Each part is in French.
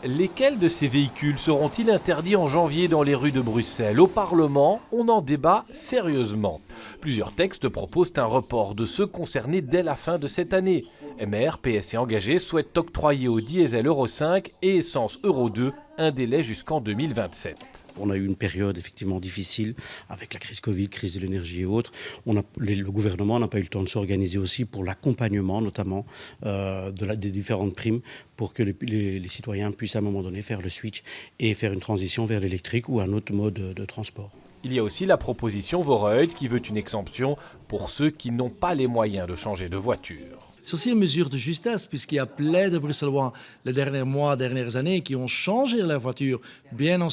Lesquels de ces véhicules seront-ils interdits en janvier dans les rues de Bruxelles? Au Parlement, on en débat sérieusement. Plusieurs textes proposent un report de ceux concernés dès la fin de cette année. MR, PS et Engagés souhaitent octroyer au diesel Euro 5 et essence Euro 2 un délai jusqu'en 2027. On a eu une période effectivement difficile avec la crise Covid, crise de l'énergie et autres. Le gouvernement n'a pas eu le temps de s'organiser aussi pour l'accompagnement notamment des différentes primes pour que les citoyens puissent à un moment donné faire le switch et faire une transition vers l'électrique ou un autre mode de transport. Il y a aussi la proposition Vorreut qui veut une exemption pour ceux qui n'ont pas les moyens de changer de voiture. C'est aussi une mesure de justesse, puisqu'il y a plein de Bruxellois les derniers mois, dernières années, qui ont changé leur voiture, bien en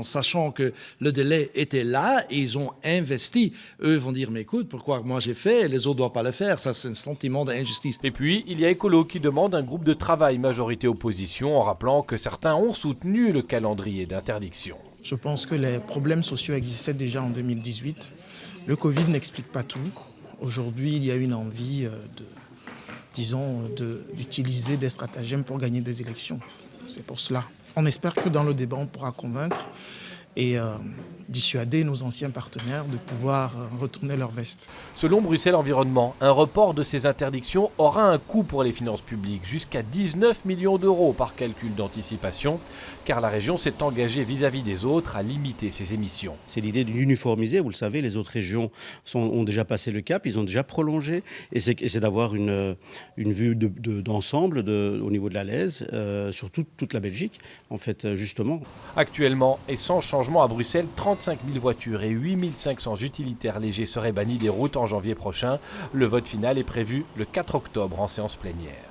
sachant que le délai était là, et ils ont investi. Eux vont dire, mais écoute, pourquoi moi j'ai fait, et les autres ne doivent pas le faire? Ça, c'est un sentiment d'injustice. Et puis, il y a Écolo qui demande un groupe de travail majorité-opposition, en rappelant que certains ont soutenu le calendrier d'interdiction. Je pense que les problèmes sociaux existaient déjà en 2018. Le Covid n'explique pas tout. Aujourd'hui, il y a une envie d'utiliser des stratagèmes pour gagner des élections. C'est pour cela. On espère que dans le débat, on pourra convaincre et dissuader nos anciens partenaires de pouvoir retourner leur veste. Selon Bruxelles Environnement, un report de ces interdictions aura un coût pour les finances publiques, jusqu'à 19 millions d'euros par calcul d'anticipation, car la région s'est engagée vis-à-vis des autres à limiter ses émissions. C'est l'idée d'uniformiser, vous le savez, les autres régions ont déjà passé le cap, ils ont déjà prolongé, et c'est d'avoir une vue d'ensemble au niveau de la Lèze, sur toute la Belgique, en fait, justement. Actuellement, et sans changement à Bruxelles, 35 000 voitures et 8 500 utilitaires légers seraient bannis des routes en janvier prochain. Le vote final est prévu le 4 octobre en séance plénière.